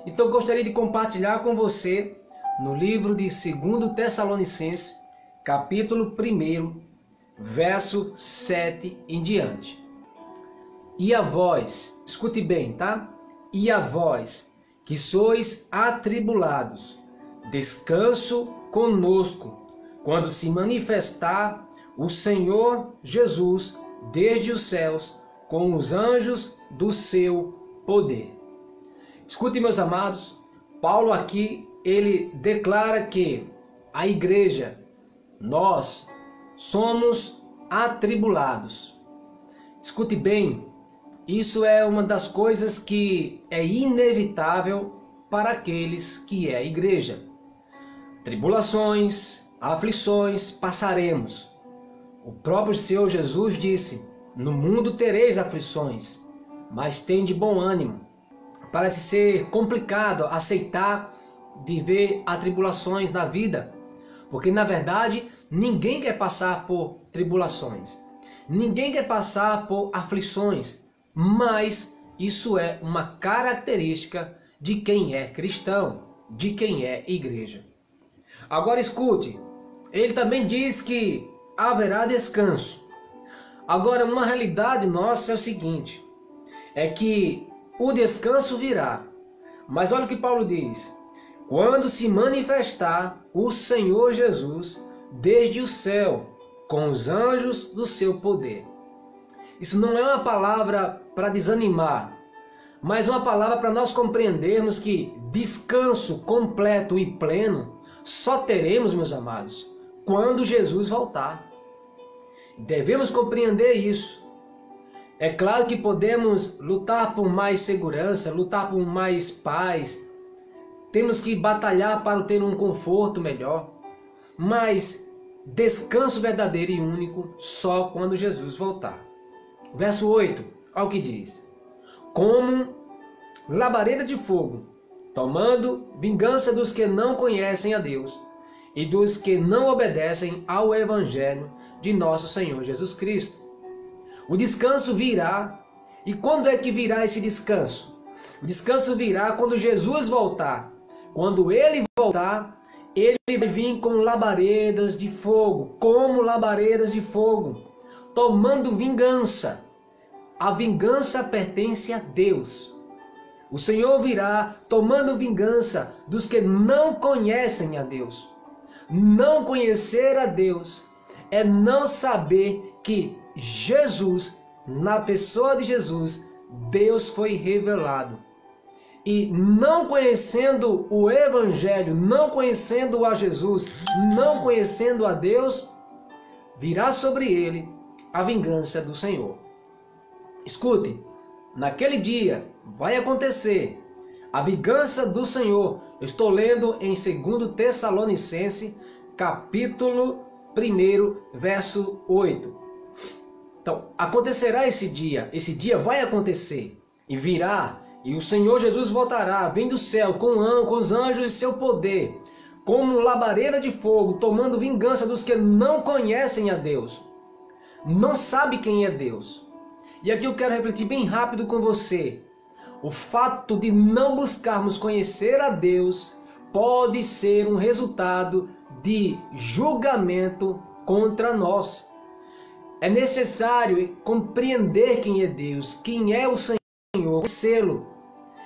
Então eu gostaria de compartilhar com você no livro de 2 Tessalonicenses, capítulo 1, verso 7 em diante. E a vós, escute bem, tá? E a vós, que sois atribulados, descanso conosco, quando se manifestar o Senhor Jesus desde os céus, com os anjos do seu poder. Escute, meus amados, Paulo aqui, ele declara que a igreja, nós somos atribulados. Escute bem, isso é uma das coisas que é inevitável para aqueles que é a igreja. Tribulações, aflições passaremos. O próprio Senhor Jesus disse: no mundo tereis aflições, mas tende bom ânimo. Parece ser complicado aceitar viver atribulações na vida, porque na verdade ninguém quer passar por tribulações, ninguém quer passar por aflições, mas isso é uma característica de quem é cristão, de quem é igreja. Agora escute, ele também diz que haverá descanso. Agora, uma realidade nossa é o seguinte, é que o descanso virá. Mas olha o que Paulo diz: quando se manifestar o Senhor Jesus desde o céu, com os anjos do seu poder. Isso não é uma palavra para desanimar, mas uma palavra para nós compreendermos que descanso completo e pleno só teremos, meus amados, quando Jesus voltar. Devemos compreender isso. É claro que podemos lutar por mais segurança, lutar por mais paz. Temos que batalhar para ter um conforto melhor. Mas descanso verdadeiro e único só quando Jesus voltar. Verso 8, olha o que diz: como labareda de fogo, tomando vingança dos que não conhecem a Deus e dos que não obedecem ao Evangelho de nosso Senhor Jesus Cristo. O descanso virá. E quando é que virá esse descanso? O descanso virá quando Jesus voltar. Quando Ele voltar, Ele vai vir com labaredas de fogo, como labaredas de fogo, tomando vingança. A vingança pertence a Deus. O Senhor virá tomando vingança dos que não conhecem a Deus. Não conhecer a Deus é não saber que Jesus, na pessoa de Jesus, Deus foi revelado. E não conhecendo o Evangelho, não conhecendo a Jesus, não conhecendo a Deus, virá sobre ele a vingança do Senhor. Escute, naquele dia vai acontecer a vingança do Senhor. Eu estou lendo em 2 Tessalonicenses, capítulo 1, verso 8. Então, acontecerá esse dia vai acontecer, e virá, e o Senhor Jesus voltará, vem do céu, com os anjos de seu poder, como labareda de fogo, tomando vingança dos que não conhecem a Deus, não sabe quem é Deus. E aqui eu quero refletir bem rápido com você. O fato de não buscarmos conhecer a Deus pode ser um resultado de julgamento contra nós. É necessário compreender quem é Deus, quem é o Senhor, conhecê-lo.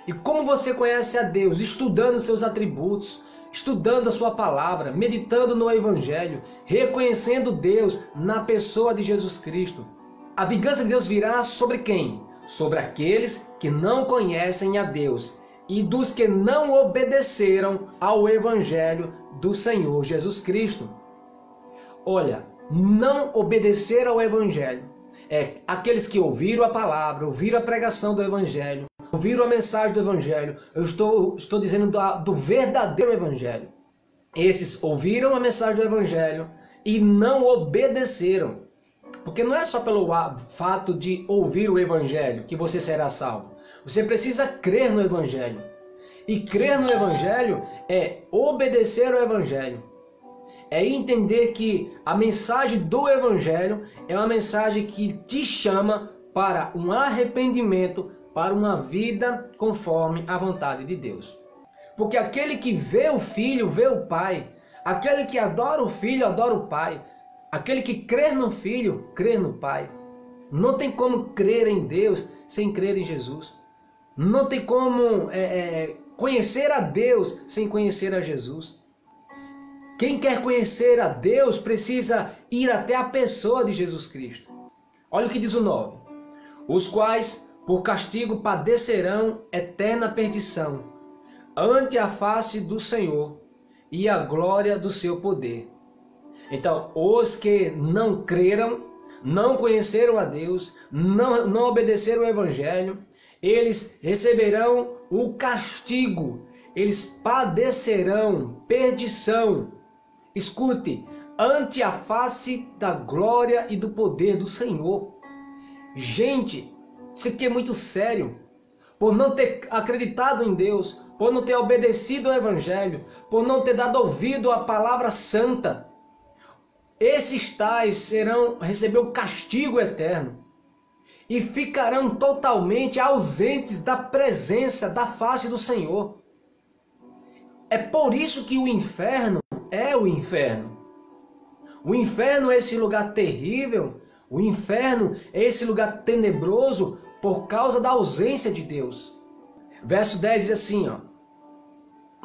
E como você conhece a Deus? Estudando seus atributos, estudando a sua palavra, meditando no Evangelho, reconhecendo Deus na pessoa de Jesus Cristo. A vingança de Deus virá sobre quem? Sobre aqueles que não conhecem a Deus e dos que não obedeceram ao Evangelho do Senhor Jesus Cristo. Olha, não obedecer ao Evangelho é aqueles que ouviram a palavra, ouviram a pregação do Evangelho, ouviram a mensagem do Evangelho. Eu estou dizendo do verdadeiro Evangelho. Esses ouviram a mensagem do Evangelho e não obedeceram. Porque não é só pelo fato de ouvir o Evangelho que você será salvo. Você precisa crer no Evangelho. E crer no Evangelho é obedecer ao Evangelho. É entender que a mensagem do Evangelho é uma mensagem que te chama para um arrependimento, para uma vida conforme a vontade de Deus. Porque aquele que vê o Filho, vê o Pai. Aquele que adora o Filho, adora o Pai. Aquele que crê no Filho, crê no Pai. Não tem como crer em Deus sem crer em Jesus. Não tem como conhecer a Deus sem conhecer a Jesus. Quem quer conhecer a Deus precisa ir até a pessoa de Jesus Cristo. Olha o que diz o 9. Os quais, por castigo, padecerão eterna perdição, ante a face do Senhor e a glória do seu poder. Então, os que não creram, não conheceram a Deus, não obedeceram o Evangelho, eles receberão o castigo, eles padecerão perdição. Escute, ante a face da glória e do poder do Senhor. Gente, isso aqui é muito sério. Por não ter acreditado em Deus, por não ter obedecido ao Evangelho, por não ter dado ouvido à palavra santa, esses tais receber o castigo eterno e ficarão totalmente ausentes da presença, da face do Senhor. É por isso que o inferno é o inferno. O inferno é esse lugar terrível, o inferno é esse lugar tenebroso por causa da ausência de Deus. Verso 10 diz assim, ó: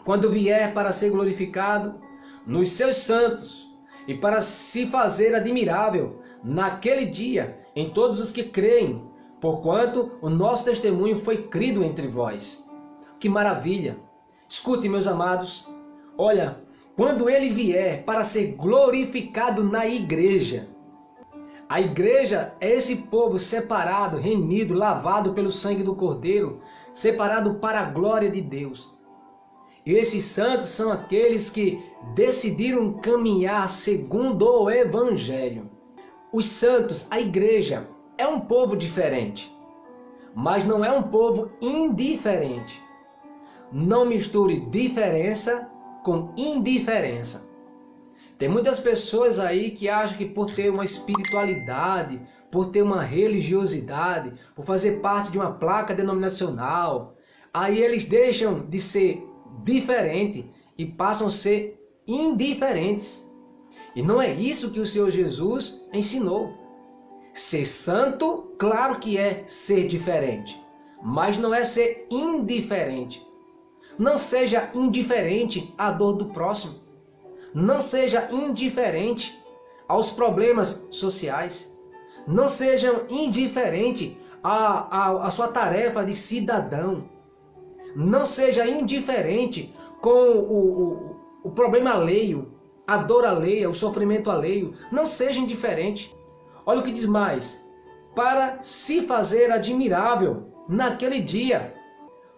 quando vier para ser glorificado nos seus santos e para se fazer admirável naquele dia em todos os que creem, porquanto o nosso testemunho foi crido entre vós. Que maravilha! Escute, meus amados, olha, quando ele vier para ser glorificado na igreja, a igreja é esse povo separado, remido, lavado pelo sangue do Cordeiro, separado para a glória de Deus. E esses santos são aqueles que decidiram caminhar segundo o Evangelho. Os santos, a igreja, é um povo diferente, mas não é um povo indiferente. Não misture diferença com indiferença. Tem muitas pessoas aí que acham que por ter uma espiritualidade, por ter uma religiosidade, por fazer parte de uma placa denominacional, aí eles deixam de ser diferentes e passam a ser indiferentes. E não é isso que o Senhor Jesus ensinou. Ser santo, claro que é ser diferente, mas não é ser indiferente. Não seja indiferente à dor do próximo. Não seja indiferente aos problemas sociais. Não seja indiferente à sua tarefa de cidadão. Não seja indiferente com o problema alheio, a dor alheia, o sofrimento alheio. Não seja indiferente. Olha o que diz mais: para se fazer admirável naquele dia.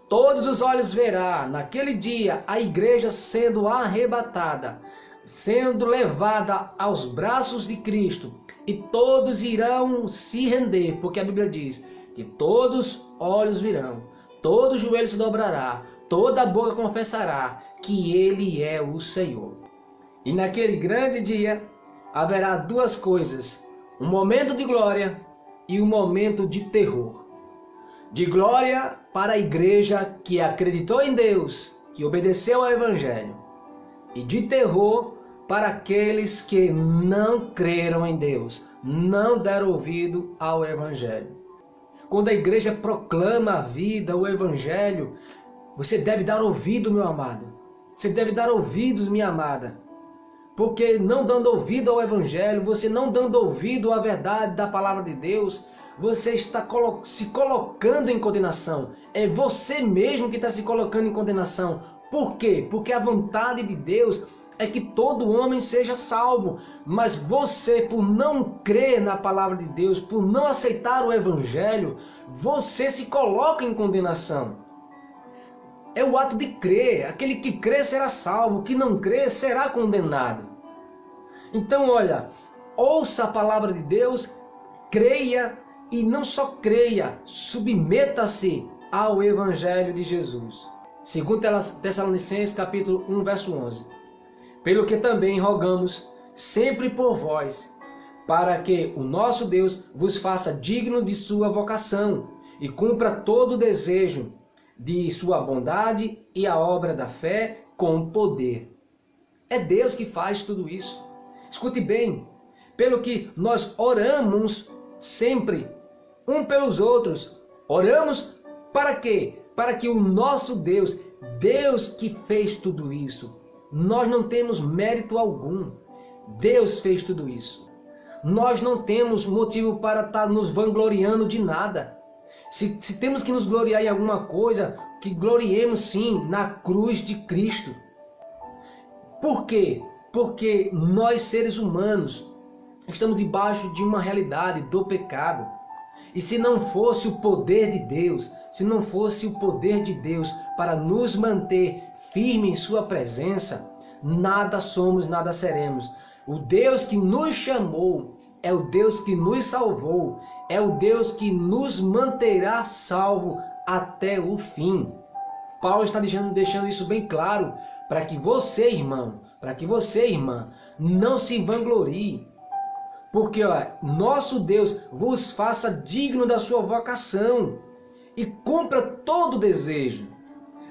Todos os olhos verá naquele dia a igreja sendo arrebatada, sendo levada aos braços de Cristo, e todos irão se render, porque a Bíblia diz que todos olhos virão, todo joelho se dobrará, toda boca confessará que Ele é o Senhor. E naquele grande dia haverá duas coisas: um momento de glória e um momento de terror. De glória para a igreja que acreditou em Deus, que obedeceu ao Evangelho, e de terror para aqueles que não creram em Deus, não deram ouvido ao Evangelho. Quando a igreja proclama a vida, o Evangelho, você deve dar ouvido, meu amado. Você deve dar ouvidos, minha amada. Porque não dando ouvido ao Evangelho, você não dando ouvido à verdade da palavra de Deus, você está se colocando em condenação. É você mesmo que está se colocando em condenação. Por quê? Porque a vontade de Deus é que todo homem seja salvo. Mas você, por não crer na palavra de Deus, por não aceitar o Evangelho, você se coloca em condenação. É o ato de crer. Aquele que crê será salvo, o que não crê será condenado. Então, olha, ouça a palavra de Deus, creia e não só creia, submeta-se ao Evangelho de Jesus. Segundo Tessalonicenses capítulo 1, verso 11. Pelo que também rogamos sempre por vós, para que o nosso Deus vos faça digno de sua vocação e cumpra todo o desejo de sua bondade e a obra da fé com poder. É Deus que faz tudo isso. Escute bem, pelo que nós oramos sempre um pelos outros. Oramos para quê? Para que o nosso Deus, Deus que fez tudo isso, nós não temos mérito algum. Deus fez tudo isso. Nós não temos motivo para estar nos vangloriando de nada. Se temos que nos gloriar em alguma coisa, que gloriemos sim na cruz de Cristo. Por quê? Porque nós, seres humanos, estamos debaixo de uma realidade do pecado. E se não fosse o poder de Deus, se não fosse o poder de Deus para nos manter firmes em sua presença, nada somos, nada seremos. O Deus que nos chamou é o Deus que nos salvou, é o Deus que nos manterá salvo até o fim. Paulo está deixando isso bem claro para que você, irmão, para que você, irmã, não se vanglorie. Porque nosso Deus vos faça digno da sua vocação e cumpra todo o desejo.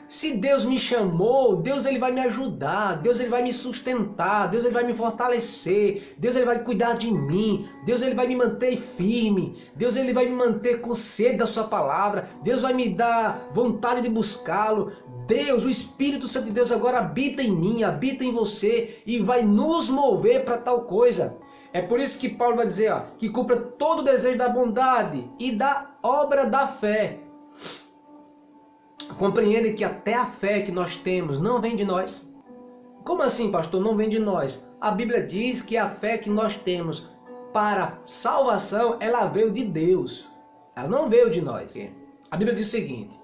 Se Deus me chamou, Deus ele vai me ajudar, Deus ele vai me sustentar, Deus ele vai me fortalecer, Deus ele vai cuidar de mim, Deus ele vai me manter firme, Deus ele vai me manter com sede da sua palavra, Deus vai me dar vontade de buscá-lo. Deus, o Espírito Santo de Deus agora habita em mim, habita em você e vai nos mover para tal coisa. É por isso que Paulo vai dizer que cumpra todo o desejo da bondade e da obra da fé. Compreende que até a fé que nós temos não vem de nós. Como assim, pastor? Não vem de nós. A Bíblia diz que a fé que nós temos para salvação, ela veio de Deus. Ela não veio de nós. A Bíblia diz o seguinte: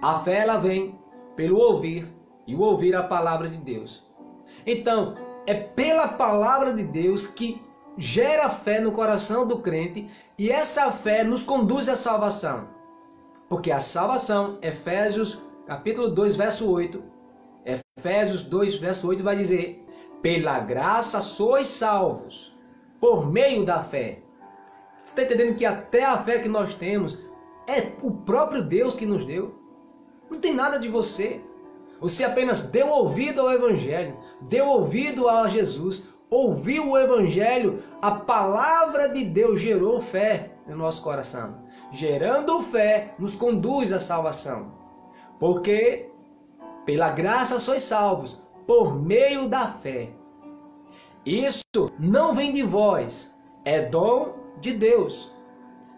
a fé ela vem pelo ouvir e o ouvir a palavra de Deus. Então, é pela palavra de Deus que gera fé no coração do crente e essa fé nos conduz à salvação. Porque a salvação, Efésios capítulo 2, verso 8, Efésios 2, verso 8 vai dizer: pela graça sois salvos, por meio da fé. Você está entendendo que até a fé que nós temos é o próprio Deus que nos deu? Não tem nada de você. Você apenas deu ouvido ao Evangelho, deu ouvido a Jesus, ouviu o Evangelho, a palavra de Deus gerou fé no nosso coração. Gerando fé, nos conduz à salvação. Porque pela graça sois salvos, por meio da fé. Isso não vem de vós, é dom de Deus.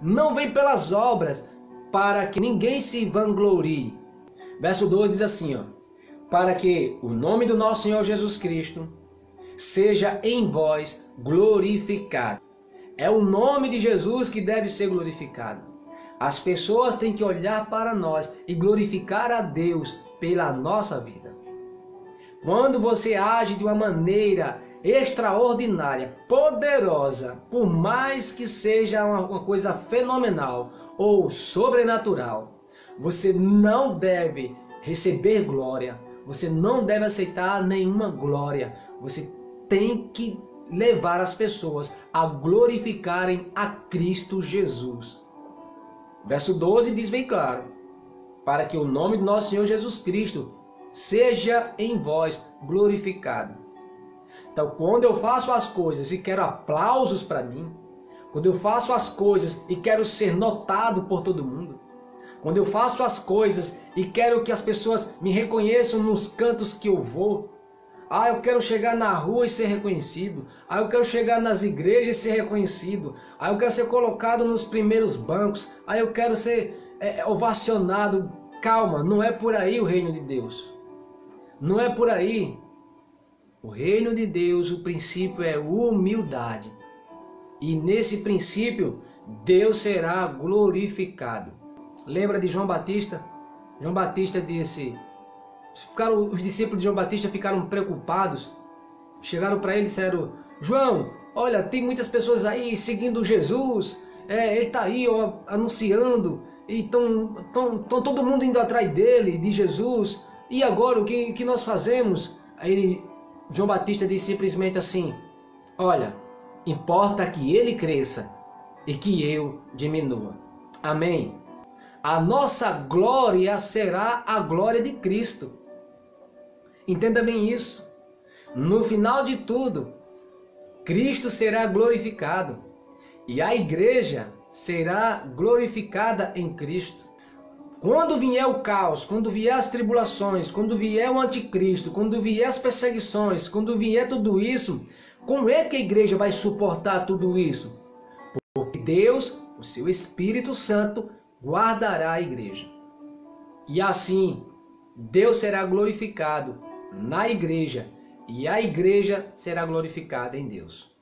Não vem pelas obras, para que ninguém se vanglorie. Verso 2 diz assim, para que o nome do nosso Senhor Jesus Cristo seja em vós glorificado. É o nome de Jesus que deve ser glorificado. As pessoas têm que olhar para nós e glorificar a Deus pela nossa vida. Quando você age de uma maneira extraordinária, poderosa, por mais que seja uma coisa fenomenal ou sobrenatural, você não deve receber glória, você não deve aceitar nenhuma glória, você tem que levar as pessoas a glorificarem a Cristo Jesus. Verso 12 diz bem claro, para que o nome do nosso Senhor Jesus Cristo seja em vós glorificado. Então, quando eu faço as coisas e quero aplausos para mim, quando eu faço as coisas e quero ser notado por todo mundo, quando eu faço as coisas e quero que as pessoas me reconheçam nos cantos que eu vou, eu quero chegar na rua e ser reconhecido, eu quero chegar nas igrejas e ser reconhecido, eu quero ser colocado nos primeiros bancos, eu quero ser ovacionado. Calma, não é por aí o reino de Deus. Não é por aí. O reino de Deus, o princípio é humildade. E nesse princípio, Deus será glorificado. Lembra de João Batista? João Batista disse... Os discípulos de João Batista ficaram preocupados. Chegaram para ele e disseram: João, olha, tem muitas pessoas aí seguindo Jesus. Ele está aí anunciando. E estão todo mundo indo atrás dele, de Jesus. E agora, o que nós fazemos? Aí João Batista disse simplesmente assim: olha, importa que ele cresça e que eu diminua. Amém? A nossa glória será a glória de Cristo. Entenda bem isso. No final de tudo, Cristo será glorificado e a igreja será glorificada em Cristo. Quando vier o caos, quando vier as tribulações, quando vier o anticristo, quando vier as perseguições, quando vier tudo isso, como é que a igreja vai suportar tudo isso? Porque Deus, o seu Espírito Santo, guardará a igreja. E assim, Deus será glorificado na igreja e a igreja será glorificada em Deus.